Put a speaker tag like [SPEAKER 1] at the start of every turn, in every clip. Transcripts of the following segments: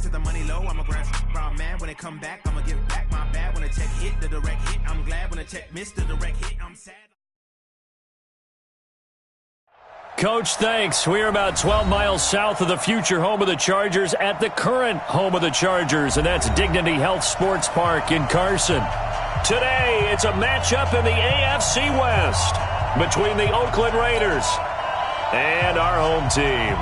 [SPEAKER 1] set the money low, I'm a grand brown man. When it come back, I'ma give back my bad. When the check hit, the direct hit, I'm glad. When the check missed, the direct hit, I'm sad.
[SPEAKER 2] Coach, thanks. We are about 12 miles south of the future home of the Chargers at the current home of the Chargers, and that's Dignity Health Sports Park in Carson. Today, it's a matchup in the AFC West between the Oakland Raiders and our home team.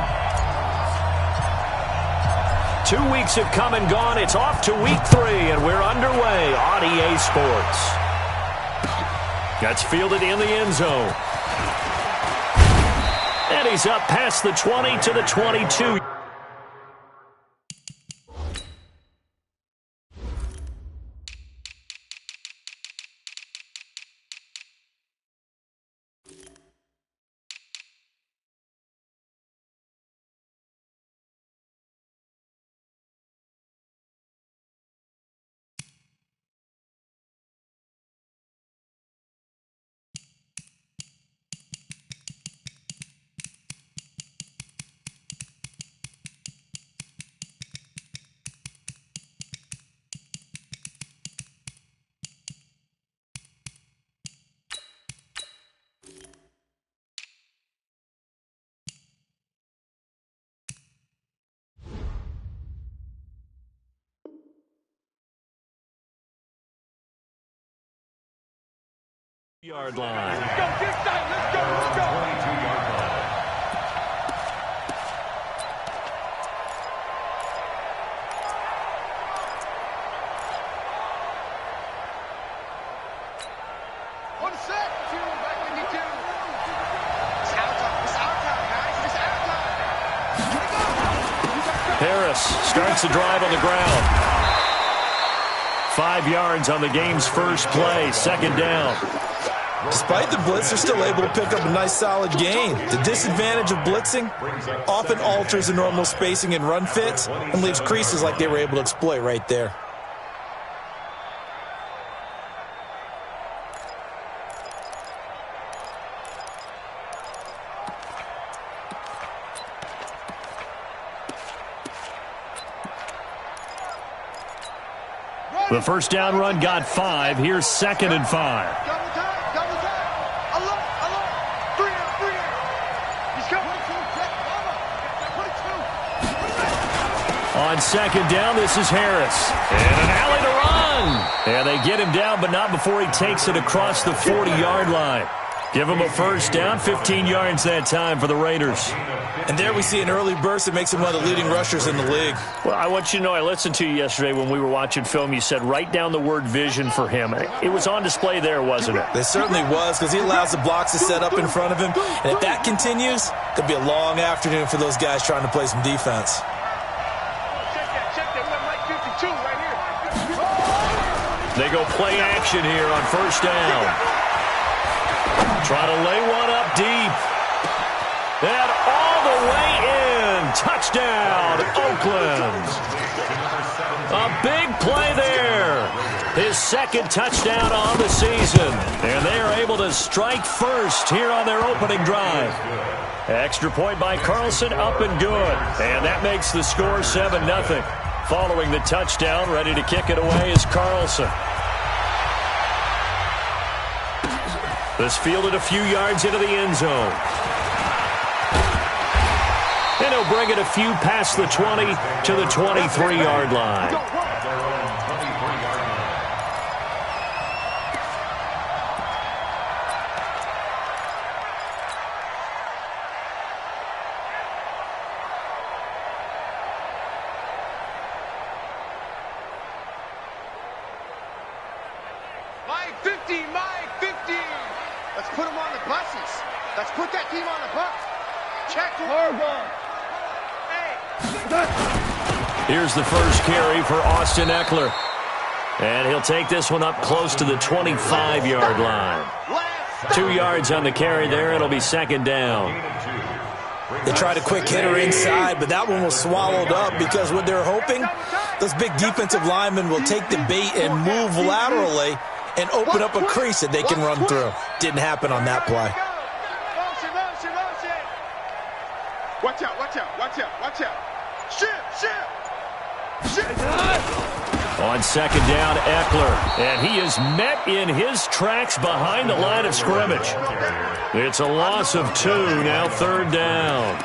[SPEAKER 2] 2 weeks have come and gone. It's off to week 3, and we're underway on EA Sports. That's fielded in the end zone. And he's up past the 20 to the 22. Yard line.
[SPEAKER 3] Let's go, get tight, let's go, let's go.
[SPEAKER 4] 22-yard line.
[SPEAKER 3] One set, 2 by 52. It's our time, guys, it's our time.
[SPEAKER 2] Harris starts the drive on the ground. 5 yards on the game's first play, second down.
[SPEAKER 5] Despite the blitz, they're still able to pick up a nice, solid gain. The disadvantage of blitzing often alters the normal spacing and run fits and leaves creases like they were able to exploit right there.
[SPEAKER 2] The first down run got 5. Here's 2nd and 5.
[SPEAKER 3] Double time. Alert. 3 out. He's coming. 22.
[SPEAKER 2] On 2nd down, this is Harris. And an alley to run. And they get him down, but not before he takes it across the 40-yard line. Give him a first down, 15 yards that time for the Raiders.
[SPEAKER 5] And there we see an early burst that makes him one of the leading rushers in the league.
[SPEAKER 2] Well, I want you to know, I listened to you yesterday when we were watching film. You said write down the word vision for him. It was on display there, wasn't it?
[SPEAKER 5] It certainly was, because he allows the blocks to set up in front of him. And if that continues, there'll be a long afternoon for those guys trying to play some defense.
[SPEAKER 3] Check that. We got Mike 52 right here.
[SPEAKER 2] They go play action here on first down. Try to lay one up deep. And all the way in. Touchdown, Oakland. A big play there. His 2nd touchdown on the season. And they are able to strike first here on their opening drive. Extra point by Carlson, up and good. And that makes the score 7-0. Following the touchdown, ready to kick it away is Carlson. This fielded a few yards into the end zone. And he'll bring it a few past the 20 to the 23-yard line.
[SPEAKER 3] Mike 50. Let's put him on the buses. Let's put that team on the bus. Check Harbaugh.
[SPEAKER 2] Here's the first carry for Austin Ekeler. And he'll take this one up close to the 25-yard line. 2 yards on the carry there. It'll be 2nd down.
[SPEAKER 5] They tried a quick hitter inside, but that one was swallowed up because what they're hoping, those big defensive linemen will take the bait and move laterally and open up a crease that they can run through. Didn't happen on that play.
[SPEAKER 3] Motion. Watch out. Ship.
[SPEAKER 2] On second down, Eckler. And he is met in his tracks behind the line of scrimmage. It's a loss of 2, now third down.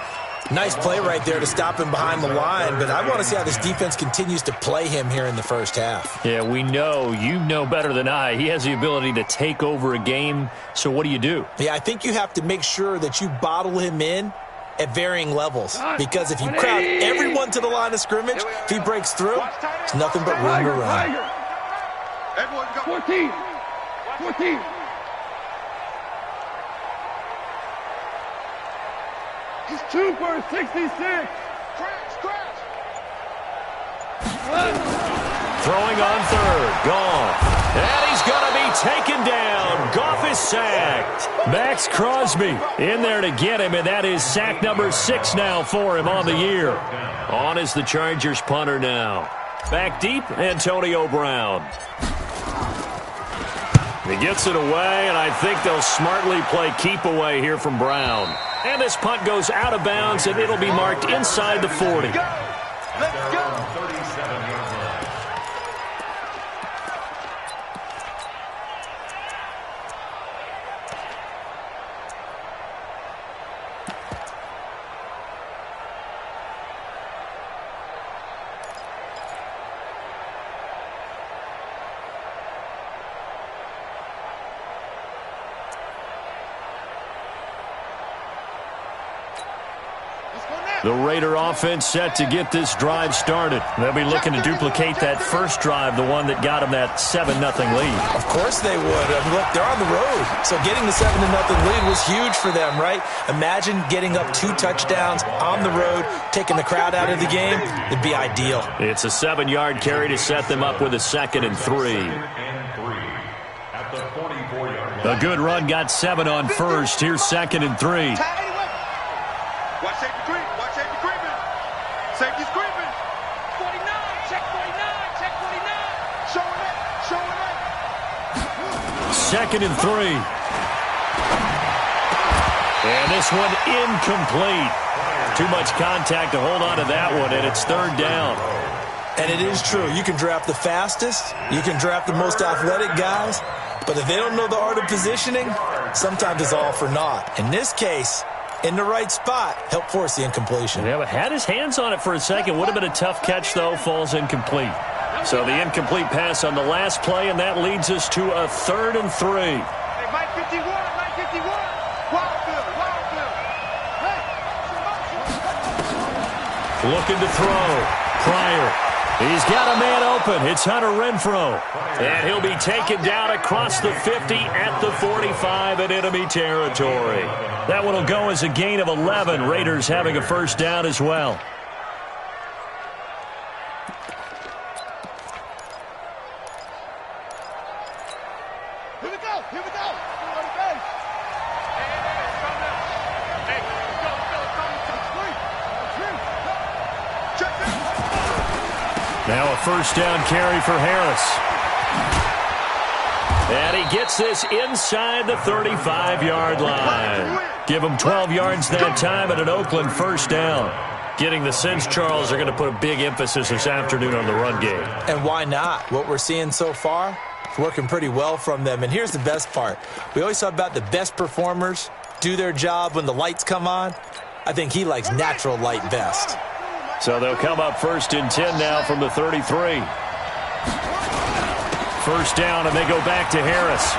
[SPEAKER 5] Nice play right there to stop him behind the line, but I want to see how this defense continues to play him here in the first half.
[SPEAKER 2] Yeah, we know. You know better than I. He has the ability to take over a game, so what do?
[SPEAKER 5] Yeah, I think you have to make sure that you bottle him in at varying levels, because if you crowd everyone to the line of scrimmage, if he breaks through, it's nothing but room to run.
[SPEAKER 3] 14. He's 2 for 66. Crash.
[SPEAKER 2] Throwing on third. Goff. And he's going to be taken down. Goff is sacked. Max Crosby in there to get him, and that is sack number 6 now for him on the year. On is the Chargers punter now. Back deep, Antonio Brown. He gets it away, and I think they'll smartly play keep away here from Brown. And this punt goes out of bounds, and it'll be marked inside the 40.
[SPEAKER 3] Let's go.
[SPEAKER 2] The Raider offense set to get this drive started. They'll be looking to duplicate that first drive, the one that got them that 7-0 lead.
[SPEAKER 5] Of course they would. I mean, look, they're on the road. So getting the 7-0 lead was huge for them, right? Imagine getting up 2 touchdowns on the road, taking the crowd out of the game. It'd be ideal.
[SPEAKER 2] It's a 7-yard carry to set them up with a 2nd and 3. A good run got 7 on first. Here's 2nd and 3.
[SPEAKER 3] Watch safety creep. Watch safety creeping. Safety's creeping. 49. Check 49. Check 49. Showing it.
[SPEAKER 2] 2nd and 3. And this one incomplete. Too much contact to hold on to that one, and it's 3rd down.
[SPEAKER 5] And it is true. You can draft the fastest. You can draft the most athletic guys. But if they don't know the art of positioning, sometimes it's all for naught. In this case, in the right spot, help force the incompletion.
[SPEAKER 2] Yeah, but had his hands on it for a second. Would have been a tough catch, though. Falls incomplete. So the incomplete pass on the last play, and that leads us to a 3rd and 3.
[SPEAKER 3] Hey, Mike 51. Mike 51. Wildfield. Hey.
[SPEAKER 2] Looking to throw. Pryor. He's got a man open. It's Hunter Renfrow. And he'll be taken down across the 50 at the 45 in enemy territory. That one will go as a gain of 11. Raiders having a first down as well.
[SPEAKER 3] Here we go.
[SPEAKER 2] Now a first down carry for Harris. And he gets this inside the 35-yard line. Give him 12 yards that time and an Oakland first down. Getting the sense, Charles, are going to put a big emphasis this afternoon on the run game.
[SPEAKER 5] And why not? What we're seeing so far, it's working pretty well from them. And here's the best part. We always talk about the best performers do their job when the lights come on. I think he likes natural light best.
[SPEAKER 2] So they'll come up 1st and 10 now from the 33. First down, and they go back to Harris.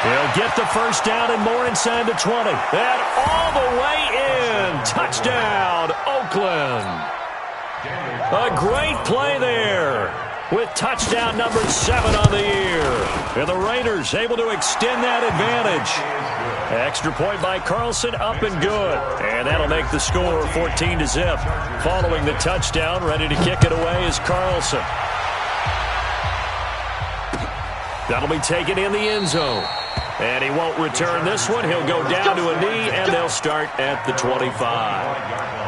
[SPEAKER 2] He'll get the first down and more inside the 20. And all the way in. Touchdown, Oakland. A great play there with touchdown number 7 on the year. And the Raiders able to extend that advantage. Extra point by Carlson, up and good. And that'll make the score 14-0. Following the touchdown, ready to kick it away is Carlson. That'll be taken in the end zone. And he won't return this one. He'll go down to a knee, and they'll start at the 25.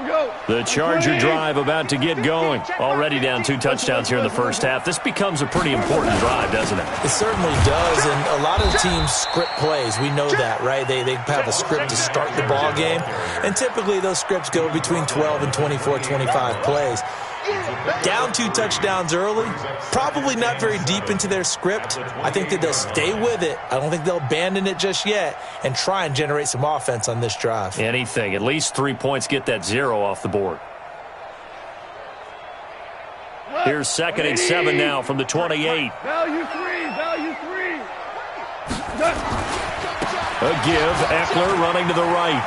[SPEAKER 3] Go.
[SPEAKER 2] The Charger drive about to get going. Already down 2 touchdowns here in the first half. This becomes a pretty important drive, doesn't it?
[SPEAKER 5] It certainly does, and a lot of the teams script plays. We know that, right? They have a script to start the ball game, and typically those scripts go between 12 and 24, 25 plays. Down 2 touchdowns early, probably not very deep into their script. I think that they'll stay with it. I don't think they'll abandon it just yet and try and generate some offense on this drive.
[SPEAKER 2] Anything. At least 3 points, get that 0 off the board. Here's 2nd and 7 now from the 28.
[SPEAKER 3] Value 3, value 3.
[SPEAKER 2] A give. Eckler running to the right.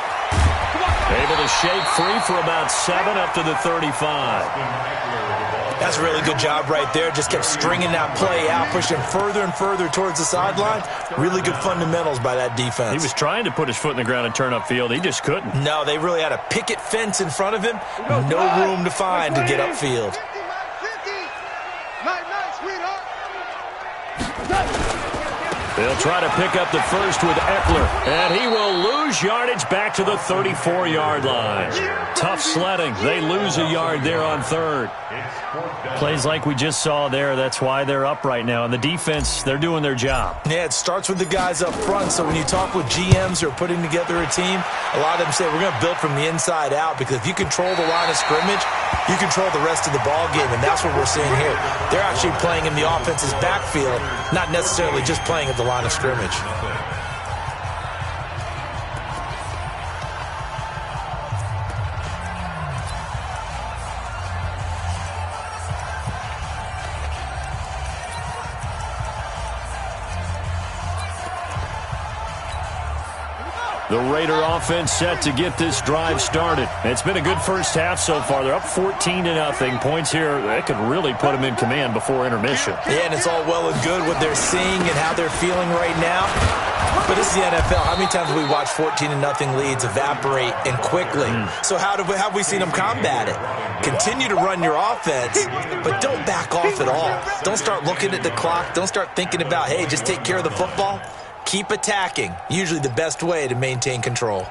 [SPEAKER 2] Able to shake free for about 7 up to the 35.
[SPEAKER 5] That's a really good job right there. Just kept stringing that play out, pushing further and further towards the sideline. Really good fundamentals by that defense.
[SPEAKER 2] He was trying to put his foot in the ground and turn upfield. He just couldn't.
[SPEAKER 5] No, they really had a picket fence in front of him. No room to find to get upfield.
[SPEAKER 2] They'll try to pick up the first with Eckler, and he will lose yardage back to the 34-yard line. Tough sledding. They lose a yard there on 3rd. Plays like we just saw there, that's why they're up right now. And the defense, they're doing their job.
[SPEAKER 5] Yeah, it starts with the guys up front. So when you talk with GMs who are putting together a team, a lot of them say we're going to build from the inside out, because if you control the line of scrimmage, you control the rest of the ball game, and that's what we're seeing here. They're actually playing in the offense's backfield, not necessarily just playing at the line of scrimmage.
[SPEAKER 2] The Raider offense set to get this drive started. It's been a good first half so far. They're up 14-0. Points here, that could really put them in command before intermission.
[SPEAKER 5] Yeah, and it's all well and good what they're seeing and how they're feeling right now. But this is the NFL. How many times have we watched 14-0 leads evaporate and quickly? So how have we seen them combat it? Continue to run your offense, but don't back off at all. Don't start looking at the clock. Don't start thinking about, hey, just take care of the football. Keep attacking. Usually the best way to maintain control.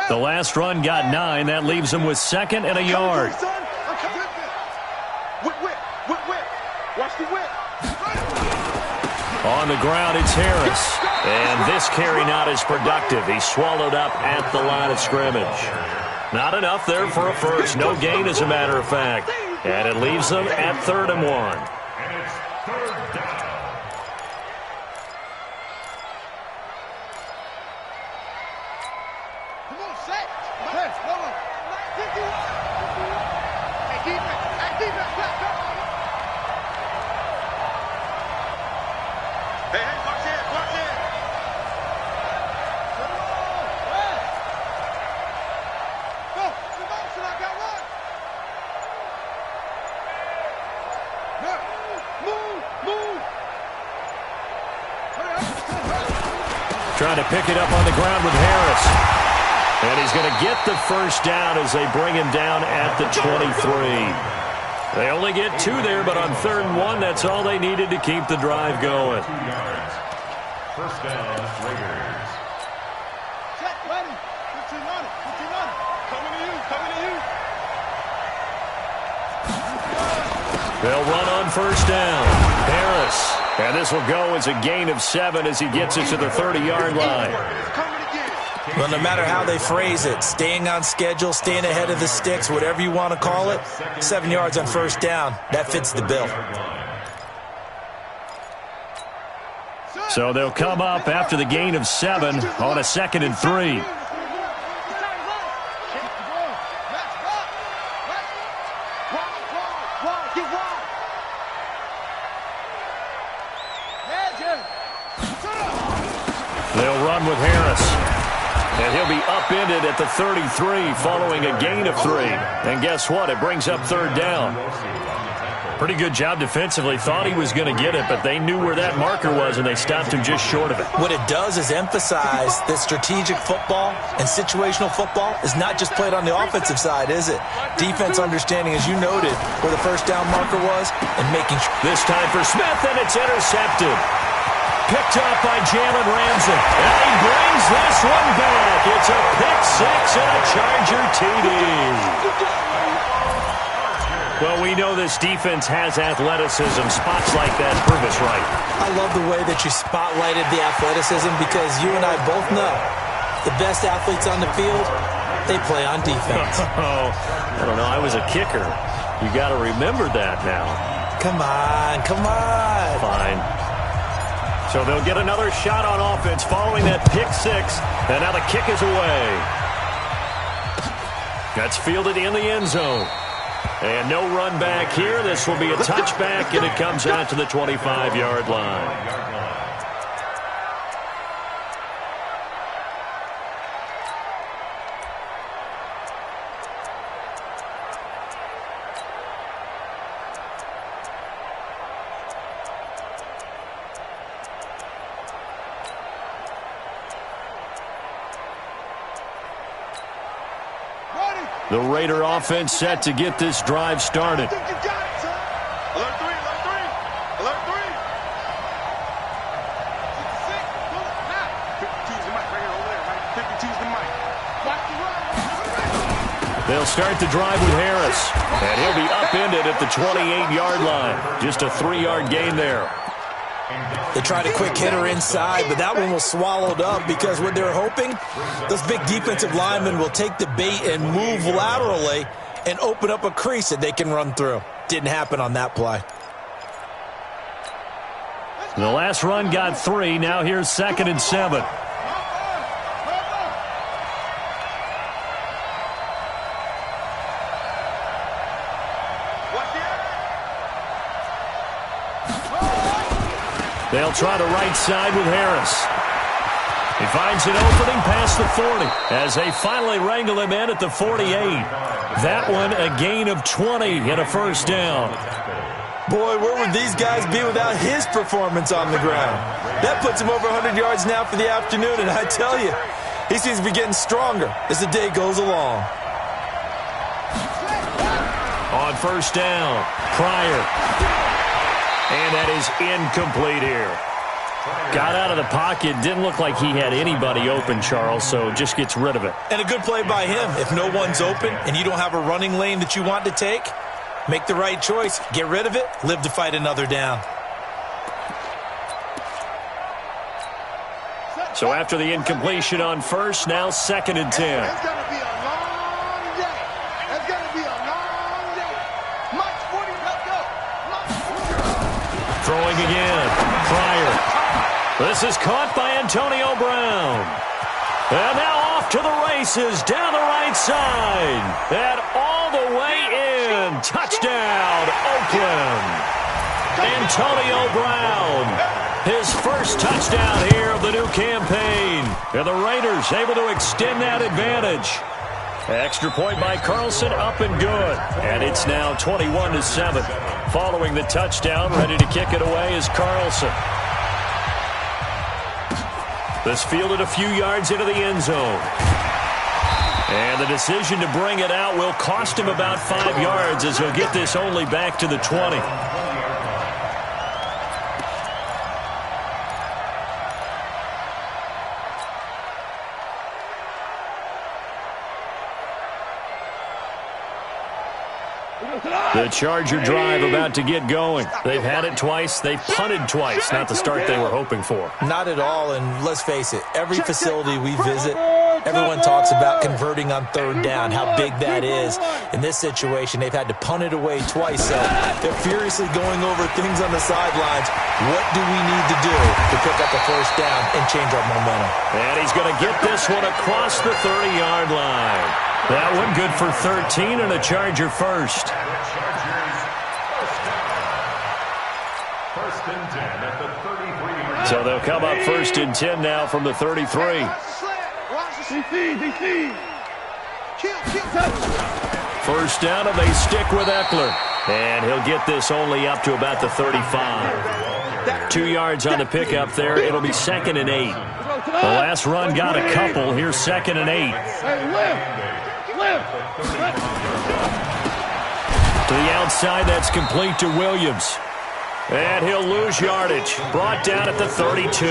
[SPEAKER 2] The last run got 9. That leaves them with 2nd and a yard.
[SPEAKER 3] Watch the whip.
[SPEAKER 2] On the ground, it's Harris. And this carry not as productive. He's swallowed up at the line of scrimmage. Not enough there for a first. No gain, as a matter of fact. And it leaves them at 3rd and 1.
[SPEAKER 3] And it's 3rd down. Come on, set. Hey, hold on. Hey, defense, back up. Hey, watch it. Go, so I got one. Move.
[SPEAKER 2] Trying to pick it up on the ground with Harris. And he's going to get the first down as they bring him down at the 23. They only get 2 there, but on 3rd and 1, that's all they needed to keep the drive going.
[SPEAKER 3] First down, Raiders. Check, ready. 15 on it. Coming to you.
[SPEAKER 2] They'll run on first down. Harris. And this will go as a gain of 7 as he gets it to the 30-yard line.
[SPEAKER 5] Well, no matter how they phrase it, staying on schedule, staying ahead of the sticks, whatever you want to call it, 7 yards on first down, that fits the bill.
[SPEAKER 2] So they'll come up after the gain of 7 on a 2nd and 3. They'll run with Harris. And he'll be upended at the 33 following a gain of 3. And guess what? It brings up 3rd down. Pretty good job defensively. Thought he was going to get it, but they knew where that marker was, and they stopped him just short of it.
[SPEAKER 5] What it does is emphasize that strategic football and situational football is not just played on the offensive side, is it? Defense understanding, as you noted, where the first down marker was and making sure.
[SPEAKER 2] This time for Smith, and it's intercepted. picked up by Jalen Ramsey. And he brings this one back. It's a pick six and a Charger TD. Well, we know this defense has athleticism. Spots like that prove us right.
[SPEAKER 5] I love the way that you spotlighted the athleticism because you and I both know the best athletes on the field, they play on defense.
[SPEAKER 2] Oh, I don't know. I was a kicker. You got to remember that now.
[SPEAKER 5] Come on, come on.
[SPEAKER 2] Fine. So they'll get another shot on offense following that pick six. And now the kick is away. That's fielded in the end zone. And no run back here. This will be a touchback, and it comes out to the 25-yard line. The Raider offense set to get this drive started.
[SPEAKER 3] I think you got it, son. Alert three, alert three, alert three. 66, now. 52's the mic right here, over there, right? 52's the mic. Watch the run.
[SPEAKER 2] They'll start the drive with Harris, and he'll be upended at the 28-yard line. Just a 3-yard gain there.
[SPEAKER 5] They tried a quick hitter inside, but that one was swallowed up because what they're hoping, those big defensive linemen will take the bait and move laterally and open up a crease that they can run through. Didn't happen on that play.
[SPEAKER 2] The last run got 3. Now here's 2nd and 7. They'll try the right side with Harris. He finds an opening past the 40 as they finally wrangle him in at the 48. That one a gain of 20 and a first down.
[SPEAKER 5] Boy, where would these guys be without his performance on the ground? That puts him over 100 yards now for the afternoon, and I tell you, he seems to be getting stronger as the day goes along.
[SPEAKER 2] On first down, Pryor. And that is incomplete here. Got out of the pocket. Didn't look like he had anybody open, Charles, so just gets rid of it.
[SPEAKER 5] And a good play by him. If no one's open and you don't have a running lane that you want to take, make the right choice. Get rid of it. Live to fight another down.
[SPEAKER 2] So after the incompletion on first, now 2nd and 10.
[SPEAKER 3] It's going to be a long day. It's going to be a long day. March 40, let's go.
[SPEAKER 2] Throwing again. Pryor. This is caught by Antonio Brown. And now off to the races down the right side. And all the way in. Touchdown, Oakland. Antonio Brown. His first touchdown here of the new campaign. And the Raiders able to extend that advantage. Extra point by Carlson, up and good. And it's now 21-7. Following the touchdown, ready to kick it away is Carlson. This fielded a few yards into the end zone. And the decision to bring it out will cost him about 5 yards as he'll get this only back to the 20. The Charger drive about to get going. They've had it twice. They've punted twice. Not the start they were hoping for.
[SPEAKER 5] Not at all, and let's face it, every facility we visit, everyone talks about converting on 3rd down, how big that is. In this situation, they've had to punt it away twice, so they're furiously going over things on the sidelines. What do we need to do to pick up the first down and change our momentum?
[SPEAKER 2] And he's going to get this one across the 30-yard line. That one good for 13 and a Charger first. So they'll come up 1st and 10 now from the 33. First down, and they stick with Eckler. And he'll get this only up to about the 35. 2 yards on the pickup there. It'll be 2nd and 8. The last run got a couple. Here's 2nd and 8. To the outside, that's complete to Williams. And he'll lose yardage. Brought down at the 32.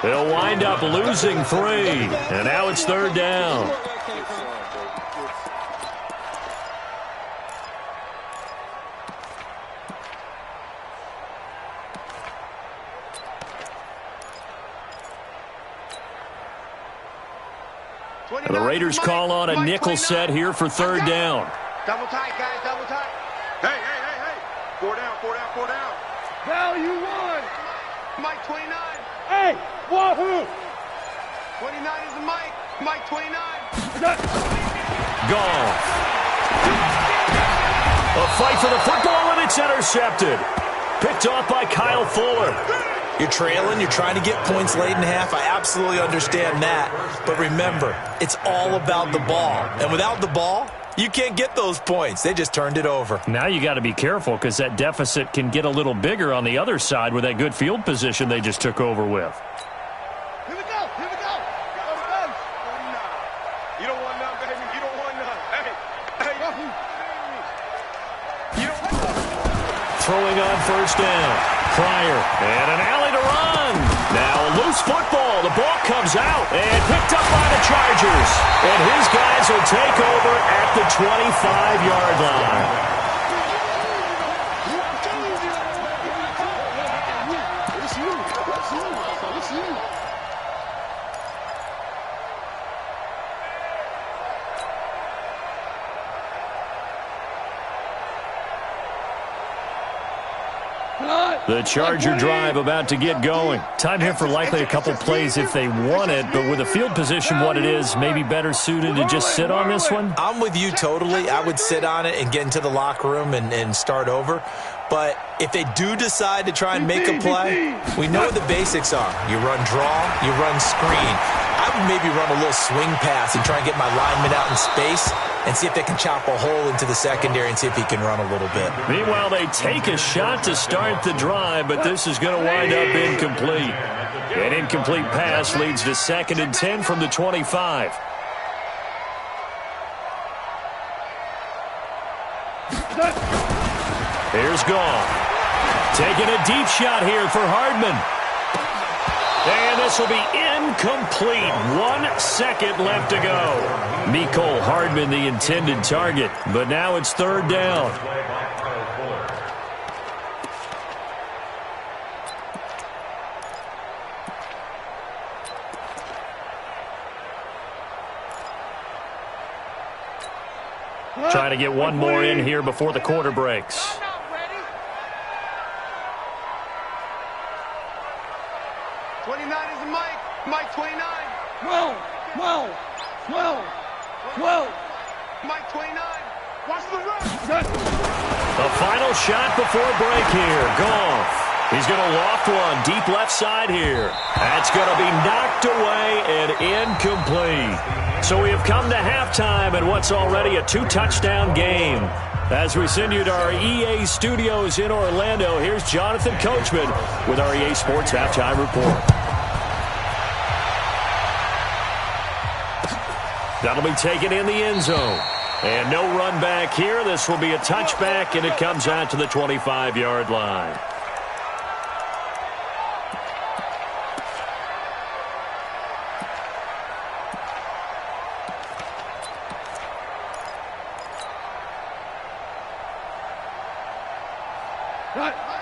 [SPEAKER 2] He'll wind up losing 3. And now it's 3rd down. The Raiders call on a nickel set here for 3rd down.
[SPEAKER 3] Double tight, guys, double tight. Hey. 4 down. Value 1. Mike 29. Hey, wahoo. 29 is the Mike. Mike 29.
[SPEAKER 2] Gone. A fight for the football, and it's intercepted. Picked off by Kyle Fuller.
[SPEAKER 5] You're trailing, you're trying to get points late in half. I absolutely understand that. But remember, it's all about the ball. And without the ball, you can't get those points. They just turned it over.
[SPEAKER 2] Now you got to be careful because that deficit can get a little bigger on the other side with that good field position they just took over with.
[SPEAKER 3] Here we go. You don't want none, baby. You don't want none. Hey. You don't want none.
[SPEAKER 2] Throwing on 1st down. Pryor. And an alley to run. Now a loose football. The ball comes out and picked up by the Chargers. And his guys will take over at the 25-yard line. The Charger drive about to get going. Time here for likely a couple plays if they want it, but with the field position what it is, maybe better suited to just sit on this one?
[SPEAKER 5] I'm with you totally. I would sit on it and get into the locker room and start over. But if they do decide to try and make a play, we know what the basics are. You run draw, you run screen. I would maybe run a little swing pass and try and get my lineman out in space and see if they can chop a hole into the secondary and see if he can run a little bit.
[SPEAKER 2] Meanwhile, they take a shot to start the drive, but this is going to wind up incomplete. An incomplete pass leads to 2nd and 10 from the 25. Here's Goff. Taking a deep shot here for Hardman. And this will be incomplete. 1 second left to go. Mecole Hardman, the intended target. But now it's 3rd down. Trying to get one more in here before the quarter breaks.
[SPEAKER 3] Mike 29. 12. Mike 29. Watch the run.
[SPEAKER 2] The final shot before break here. Goff. He's going to loft one deep left side here. That's going to be knocked away and incomplete. So we have come to halftime in what's already a 2-touchdown game. As we send you to our EA studios in Orlando, here's Jonathan Coachman with our EA Sports Halftime Report. That'll be taken in the end zone. And no run back here. This will be a touchback, and it comes out to the 25-yard line.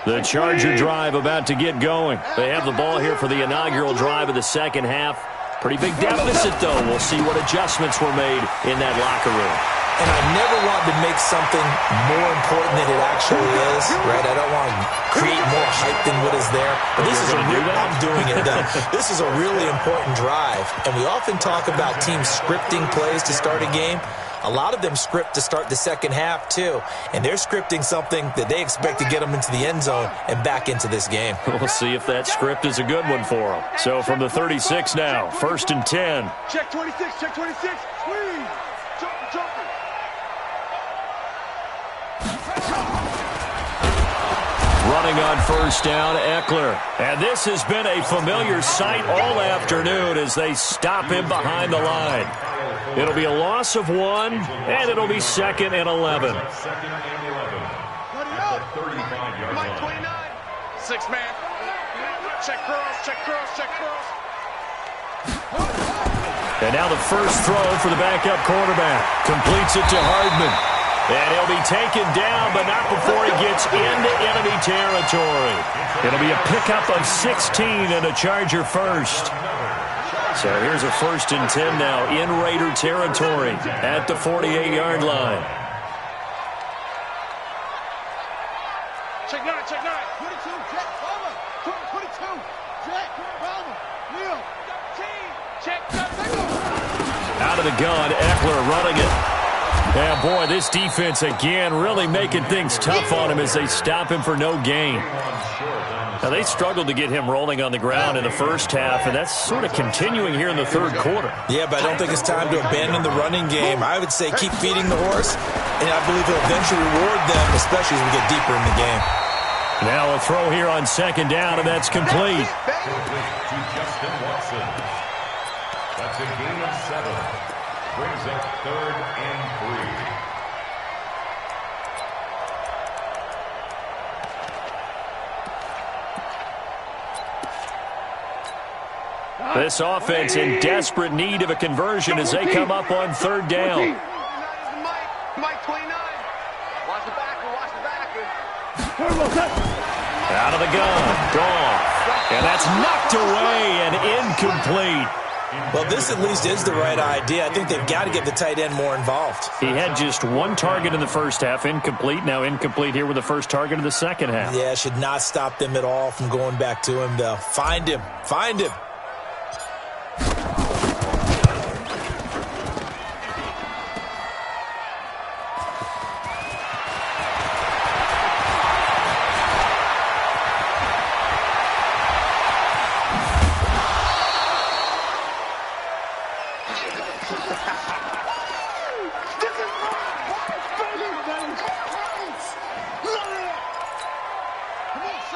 [SPEAKER 2] The Charger drive about to get going. They have the ball here for the inaugural drive of the second half. Pretty big deficit, though. We'll see what adjustments were made in that locker room.
[SPEAKER 5] And I never want to make something more important than it actually is, right? I don't want to create more hype than what is there. But this is I'm doing it. This is a really important drive. And we often talk about teams scripting plays to start a game. A lot of them script to start the second half, too. And they're scripting something that they expect to get them into the end zone and back into this game.
[SPEAKER 2] We'll see if that script is a good one for them. So from the 36 now, 1st and 10.
[SPEAKER 3] Check 26, check 26. Squeeze. Jumping.
[SPEAKER 2] Running on 1st down, Eckler. And this has been a familiar sight all afternoon as they stop him behind the line. It'll be a loss of 1, and it'll be 2nd and 11.
[SPEAKER 3] Mike 29. 6 man. Check curls, check curls, check curls.
[SPEAKER 2] And now the first throw for the backup quarterback. Completes it to Hardman. And he'll be taken down, but not before he gets into enemy territory. It'll be a pickup of 16 and a Charger first. So here's a 1st and 10 now in Raider territory at the 48-yard line.
[SPEAKER 3] Check 9, check 9. 22, check, Palmer. 22, check, Palmer. Neil, 13, check,
[SPEAKER 2] out of the gun, Eckler running it. Yeah, boy, this defense again really making things tough on him as they stop him for no gain. Now, they struggled to get him rolling on the ground in the first half, and that's sort of continuing here in the third quarter.
[SPEAKER 5] Yeah, but I don't think it's time to abandon the running game. I would say keep feeding the horse, and I believe he'll eventually reward them, especially as we get deeper in the game.
[SPEAKER 2] Now a throw here on 2nd down, and that's complete.
[SPEAKER 4] To Justin Watson. That's a gain of 7. Brings up 3rd and
[SPEAKER 2] 3. This offense in desperate need of a conversion as they come up on 3rd down.
[SPEAKER 3] Mike 29. Watch the backer, watch the backer.
[SPEAKER 2] Out of the gun, gone. And that's knocked away and incomplete.
[SPEAKER 5] Well, this at least is the right idea. I think they've got to get the tight end more involved.
[SPEAKER 2] He had just 1 target in the first half, incomplete. Now incomplete here with the first target of the second half.
[SPEAKER 5] Yeah, should not stop them at all from going back to him, though. Find him. Find him.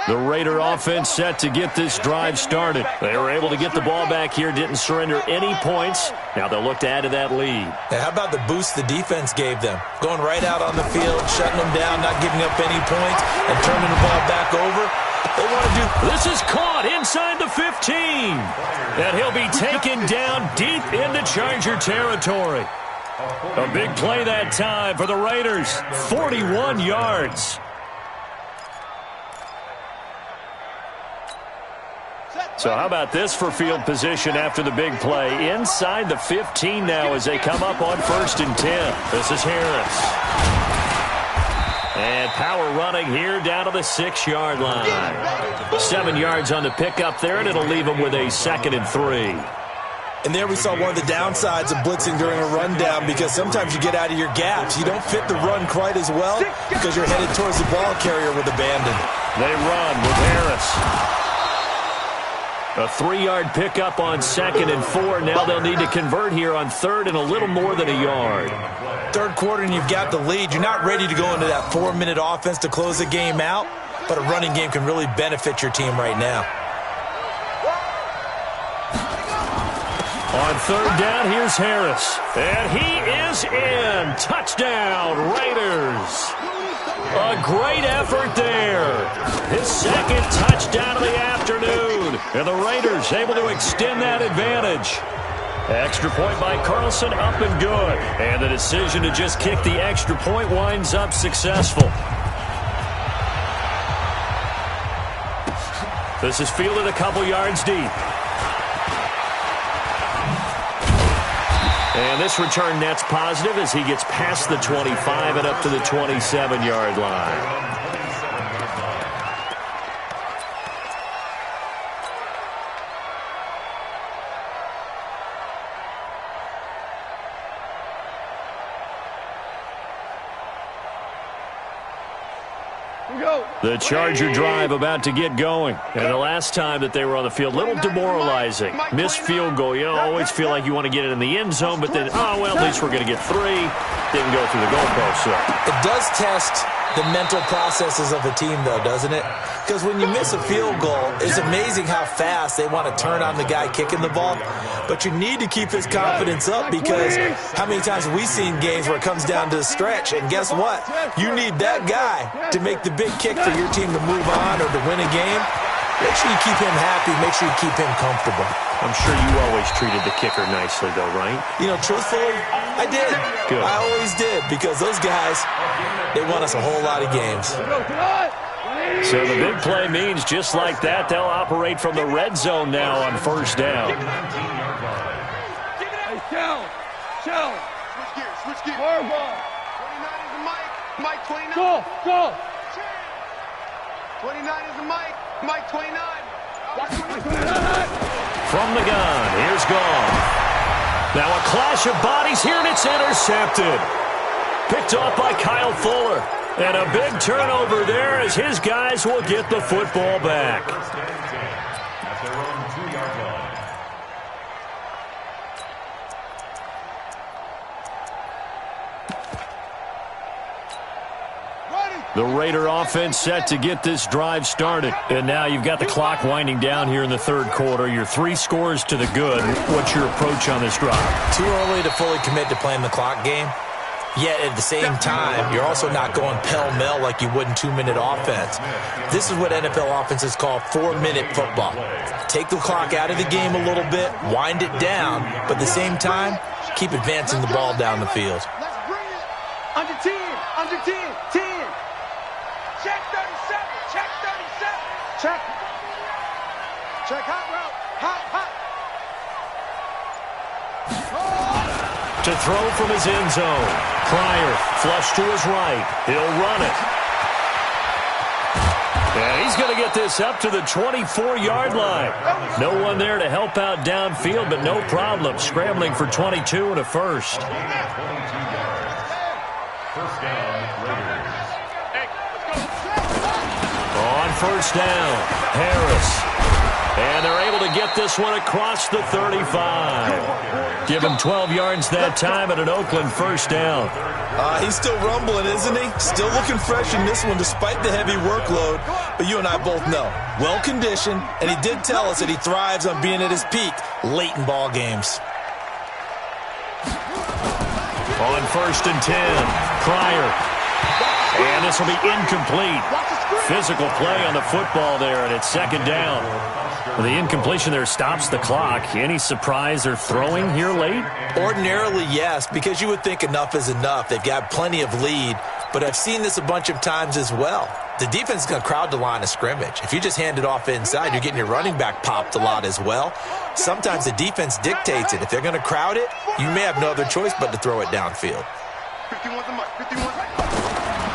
[SPEAKER 2] The Raider offense set to get this drive started. They were able to get the ball back here, didn't surrender any points. Now they'll look to add to that lead.
[SPEAKER 5] And how about the boost the defense gave them? Going right out on the field, shutting them down, not giving up any points, and turning the ball back over. They want to do...
[SPEAKER 2] This is caught inside the 15. And he'll be taken down deep into Charger territory. A big play that time for the Raiders. 41 yards. So how about this for field position after the big play? Inside the 15 now as they come up on 1st and 10. This is Harris. And power running here down to the 6-yard line. 7 yards on the pickup there, and it'll leave them with a 2nd and 3.
[SPEAKER 5] And there we saw one of the downsides of blitzing during a rundown, because sometimes you get out of your gaps. You don't fit the run quite as well because you're headed towards the ball carrier with abandon.
[SPEAKER 2] They run with Harris. A 3-yard pickup on 2nd and 4. Now they'll need to convert here on 3rd and a little more than a yard.
[SPEAKER 5] Third quarter and you've got the lead. You're not ready to go into that 4-minute offense to close the game out, but a running game can really benefit your team right now.
[SPEAKER 2] On 3rd down, here's Harris. And he is in. Touchdown, Raiders. A great effort there. His 2nd touchdown of the afternoon. And the Raiders able to extend that advantage. Extra point by Carlson, up and good. And the decision to just kick the extra point winds up successful. This is fielded a couple yards deep. And this return net's positive as he gets past the 25 and up to the 27-yard line. The Charger drive about to get going. And the last time that they were on the field, a little demoralizing. Missed field goal. You always feel like you want to get it in the end zone, but then, oh, well, at least we're going to get 3. Didn't go through the goalpost, so.
[SPEAKER 5] It does test the mental processes of a team, though, doesn't it? Because when you miss a field goal, it's amazing how fast they want to turn on the guy kicking the ball. But you need to keep his confidence up, because how many times have we seen games where it comes down to the stretch, and guess what? You need that guy to make the big kick for your team to move on or to win a game. Make sure you keep him happy. Make sure you keep him comfortable.
[SPEAKER 2] I'm sure you always treated the kicker nicely, though, right?
[SPEAKER 5] You know, truthfully, I did.
[SPEAKER 2] Good.
[SPEAKER 5] I always did, because those guys, they won us a whole lot of games.
[SPEAKER 2] So the big play means just like that, they'll operate from the red zone now on first down.
[SPEAKER 3] Switch gears. 29 is the Mike. Mike 29. Go. 29 is the Mike. Mike 29.
[SPEAKER 2] From the gun, here's Goff. Now a clash of bodies here, and it's intercepted. Picked off by Kyle Fuller. And a big turnover there as his guys will get the football back.
[SPEAKER 4] At their own 2-yard line.
[SPEAKER 2] The Raider offense set to get this drive started. And now you've got the clock winding down here in the third quarter. You're 3 scores to the good. What's your approach on this drive?
[SPEAKER 5] Too early to fully commit to playing the clock game. Yet at the same time, you're also not going pell-mell like you would in 2-minute offense. This is what NFL offenses call 4-minute football. Take the clock out of the game a little bit, wind it down, but at the same time, keep advancing the ball down the field.
[SPEAKER 3] Let's bring it. Under 10. Under 10. 10. Check 37. Check 37. Check. Check hot route. Hot.
[SPEAKER 2] To throw from his end zone. Pryor, flush to his right. He'll run it. And he's going to get this up to the 24-yard line. No one there to help out downfield, but no problem. Scrambling for 22 and a first.
[SPEAKER 4] 22 yards. First down, Raiders.
[SPEAKER 2] On first down, Harris. And they're able to get this one across the 35. Give him 12 yards that time at an Oakland first down.
[SPEAKER 5] He's still rumbling, isn't he? Still looking fresh in this one despite the heavy workload. But you and I both know, well-conditioned, and he did tell us that he thrives on being at his peak late in ball games.
[SPEAKER 2] On first and 10, Pryor. And this will be incomplete. Physical play on the football there, and it's second down. The incompletion there stops the clock. Any surprise they're throwing here late?
[SPEAKER 5] Ordinarily, yes, because you would think enough is enough. They've got plenty of lead, but I've seen this a bunch of times as well. The defense is going to crowd the line of scrimmage. If you just hand it off inside, you're getting your running back popped a lot as well. Sometimes the defense dictates it. If they're going to crowd it, you may have no other choice but to throw it downfield.
[SPEAKER 3] 51's the Mike. 51.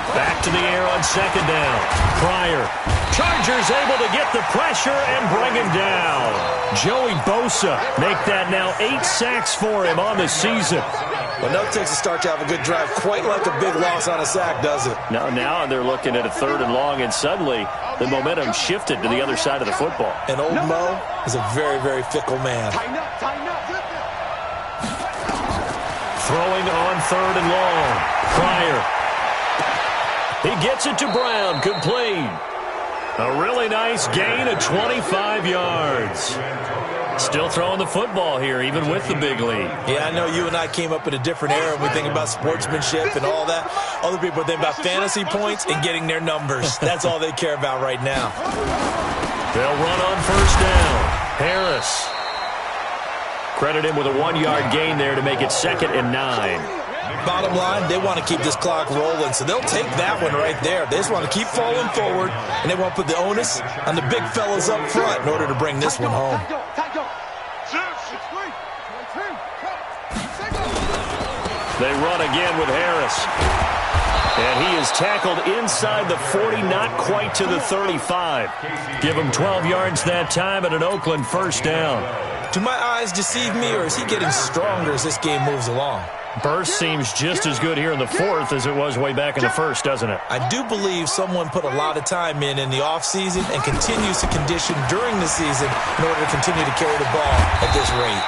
[SPEAKER 2] Back to the air on second down. Pryor. Chargers able to get the pressure and bring him down. Joey Bosa make that now 8 sacks for him on the season.
[SPEAKER 5] Well, no, it takes a start to have a good drive. Quite like a big loss on a sack, does it?
[SPEAKER 2] Now they're looking at a third and long, and suddenly the momentum shifted to the other side of the football.
[SPEAKER 5] And old Mo is a very, very fickle man.
[SPEAKER 3] Tighten up.
[SPEAKER 2] Throwing on third and long. Pryor. He gets it to Brown, complete. A really nice gain of 25 yards. Still throwing the football here, even with the big lead.
[SPEAKER 5] Yeah, I know you and I came up in a different era when we think about sportsmanship and all that. Other people think about fantasy points and getting their numbers. That's all they care about right now.
[SPEAKER 2] They'll run on first down. Harris. Credit him with a 1-yard gain there to make it 2nd and 9.
[SPEAKER 5] Bottom line, they want to keep this clock rolling, so they'll take that one right there. They just want to keep falling forward, and they want to put the onus on the big fellas up front in order to bring this one home.
[SPEAKER 2] They run again with Harris. And he is tackled inside the 40, not quite to the 35. Give him 12 yards that time at an Oakland first down.
[SPEAKER 5] Do my eyes deceive me, or is he getting stronger as this game moves along?
[SPEAKER 2] Burst seems just as good here in the fourth as it was way back in the first, doesn't it?
[SPEAKER 5] I do believe someone put a lot of time in the offseason and continues to condition during the season in order to continue to carry the ball at this rate.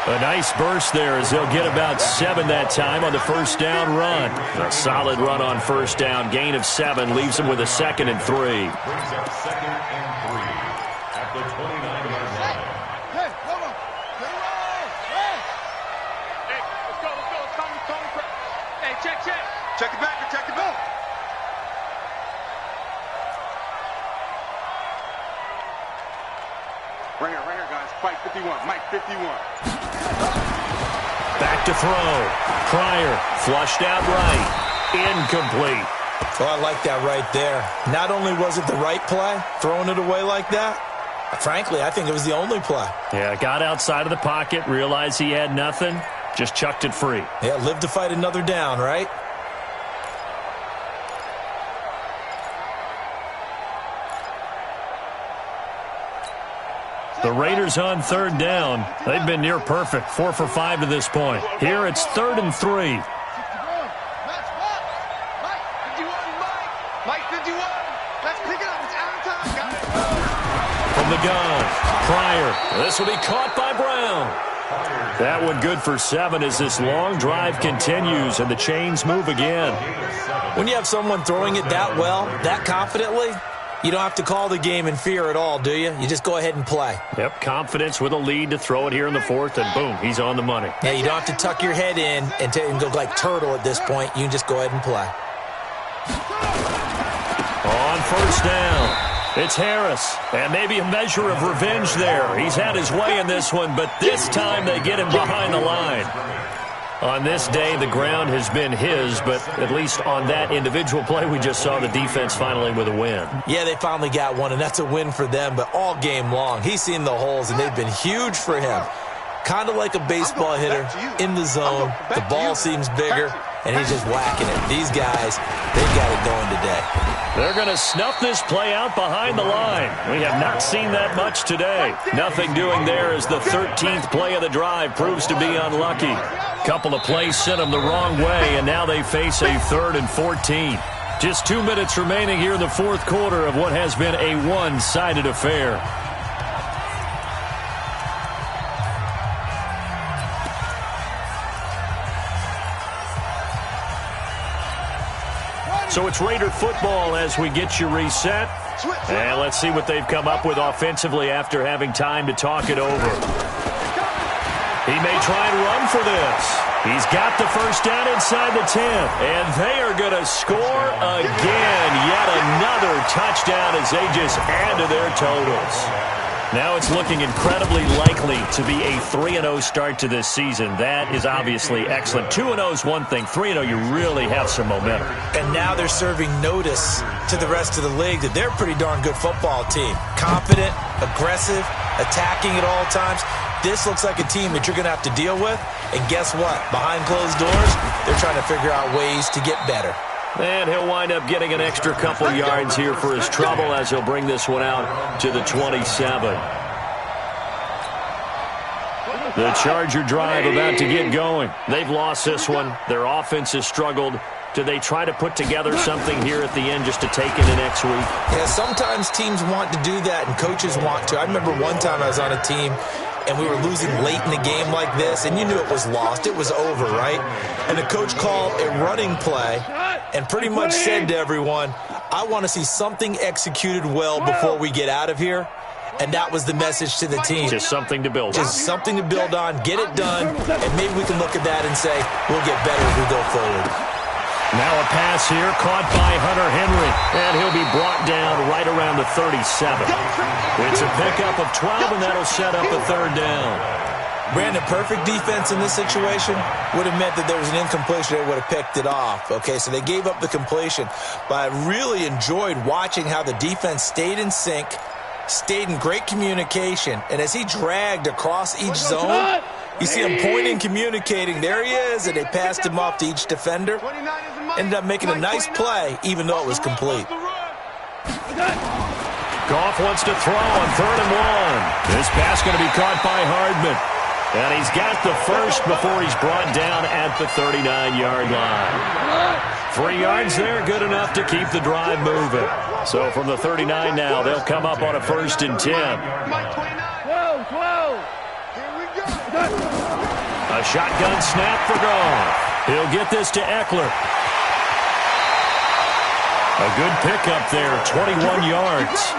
[SPEAKER 2] A nice burst there as they'll get about 7 that time on the first down run. A solid run on first down. Gain of 7 leaves them with a 2nd and 3.
[SPEAKER 4] Brings up 2nd and 3 at the 29-yard line.
[SPEAKER 3] Hey, hold on. Hey, let's go. It's time to press. Hey, check. Check it back. Ringer, guys. Fight 51. Mike 51.
[SPEAKER 2] Back to throw. Pryor flushed out right. Incomplete.
[SPEAKER 5] Oh, I like that right there. Not only was it the right play, throwing it away like that, frankly, I think it was the only play.
[SPEAKER 2] Yeah, got outside of the pocket, realized he had nothing, just chucked it free.
[SPEAKER 5] Yeah, live to fight another down, right?
[SPEAKER 2] The Raiders on 3rd down. They've been near perfect, 4 for 5 to this point. Here it's 3rd and 3.
[SPEAKER 3] Mike 51. Let's pick it up. It's out of time, guys.
[SPEAKER 2] From the gun, Pryor. This will be caught by Brown. That one good for 7 as this long drive continues and the chains move again.
[SPEAKER 5] When you have someone throwing it that well, that confidently, you don't have to call the game in fear at all, do you? You just go ahead and play.
[SPEAKER 2] Yep, confidence with a lead to throw it here in the 4th, and boom, he's on the money.
[SPEAKER 5] Yeah, you don't have to tuck your head in and go like turtle at this point. You can just go ahead and play.
[SPEAKER 2] On first down, it's Harris, and maybe a measure of revenge there. He's had his way in this one, but this time they get him behind the line. On this day, the ground has been his, but at least on that individual play, we just saw the defense finally with a win.
[SPEAKER 5] Yeah, they finally got one, and that's a win for them, but all game long, he's seen the holes, and they've been huge for him. Kind of like a baseball hitter in the zone. The ball seems bigger, and he's just whacking it. These guys, they've got it going today.
[SPEAKER 2] They're going to snuff this play out behind the line. We have not seen that much today. Nothing doing there as the 13th play of the drive proves to be unlucky. Couple of plays sent them the wrong way, and now they face a 3rd and 14. Just 2 minutes remaining here in the 4th quarter of what has been a one-sided affair. So it's Raider football as we get you reset. And let's see what they've come up with offensively after having time to talk it over. He may try and run for this. He's got the first down inside the 10. And they are going to score again. Yet another touchdown as they just add to their totals. Now it's looking incredibly likely to be a 3-0 start to this season. That is obviously excellent. 2-0 is one thing. 3-0, you really have some momentum.
[SPEAKER 5] And now they're serving notice to the rest of the league that they're a pretty darn good football team. Confident, aggressive, attacking at all times. This looks like a team that you're going to have to deal with. And guess what? Behind closed doors, they're trying to figure out ways to get better.
[SPEAKER 2] And he'll wind up getting an extra couple yards here for his trouble as he'll bring this one out to the 27. The Charger drive about to get going. They've lost this one. Their offense has struggled. Do they try to put together something here at the end just to take into next week?
[SPEAKER 5] Yeah, sometimes teams want to do that and coaches want to. I remember one time I was on a team and we were losing late in the game like this, and you knew it was lost. It was over, right? And the coach called a running play and pretty much said to everyone, I want to see something executed well before we get out of here. And that was the message to the team.
[SPEAKER 2] Just something to build on.
[SPEAKER 5] Just something to build on, get it done, and maybe we can look at that and say, we'll get better as we go forward.
[SPEAKER 2] Now a pass here caught by Hunter Henry, and he'll be brought down right around the 37. It's a pickup of 12, and that'll set up a 3rd down.
[SPEAKER 5] Brandon, perfect defense in this situation would have meant that there was an incompletion. They would have picked it off. Okay, so they gave up the completion. But I really enjoyed watching how the defense stayed in sync, stayed in great communication, and as he dragged across each zone, you see him pointing, communicating. There he is, and they passed him off to each defender. Ended up making a nice play, even though it was complete.
[SPEAKER 2] Goff wants to throw on 3rd and 1. This pass going to be caught by Hardman. And he's got the first before he's brought down at the 39-yard line. 3 yards there, good enough to keep the drive moving. So from the 39 now, they'll come up on a 1st and 10.
[SPEAKER 3] Mike 29. 12. Here we go.
[SPEAKER 2] A shotgun snap for Goff. He'll get this to Eckler. A good pickup there, 21 yards.
[SPEAKER 4] It's a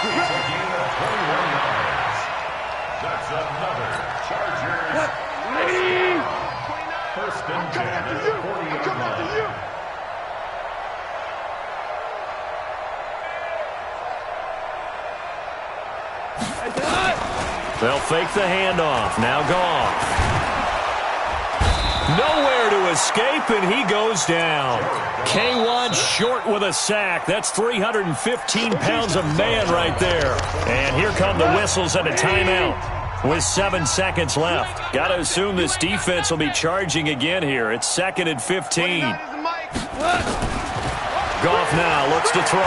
[SPEAKER 4] gain of 21 yards. That's another Chargers. First and 10 at the 40-yard line.
[SPEAKER 2] They'll fake the handoff. Now Goff. Nowhere to escape, and he goes down. K1 short with a sack. That's 315 pounds of man right there. And here come the whistles and a timeout with 7 seconds left. Got to assume this defense will be charging again here. It's 2nd and 15. Goff now looks to throw.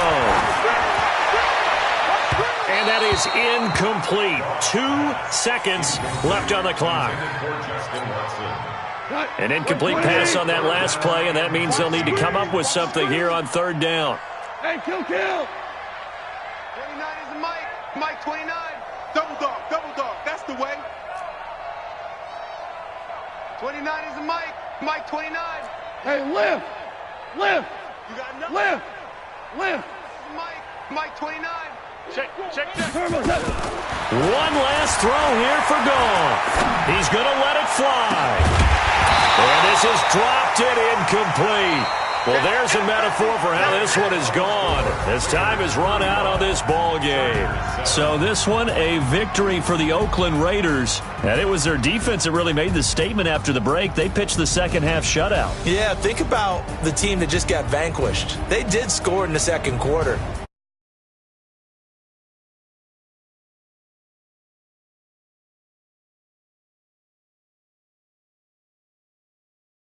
[SPEAKER 2] And that is incomplete. 2 seconds left on the clock. An incomplete pass on that last play, and that means they'll need to come up with something here on 3rd down.
[SPEAKER 3] Hey, kill. 29 is the Mike. Mike 29. Double dog. That's the way. 29 is the Mike. Mike 29. Hey, lift. You got enough? Lift. Mike 29. Check.
[SPEAKER 2] One last throw here for Goff. He's going to let it fly. And this is dropped it incomplete. Well, there's a metaphor for how this one is gone. As time has run out on this ball game. So this one, a victory for the Oakland Raiders. And it was their defense that really made the statement after the break. They pitched the second half shutout.
[SPEAKER 5] Yeah, think about the team that just got vanquished. They did score in the second quarter.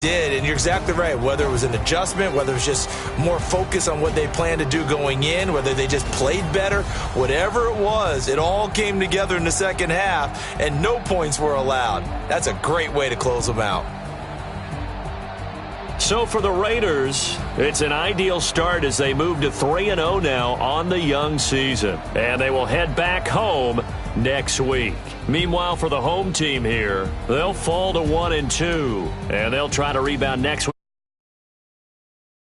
[SPEAKER 5] And you're exactly right. Whether it was an adjustment, whether it was just more focus on what they planned to do going in, whether they just played better, whatever it was, it all came together in the second half, and no points were allowed. That's a great way to close them out.
[SPEAKER 2] So for the Raiders, it's an ideal start as they move to 3-0 now on the young season. And they will head back home next week. Meanwhile, for the home team here, they'll fall to 1-2, and they'll try to rebound next week.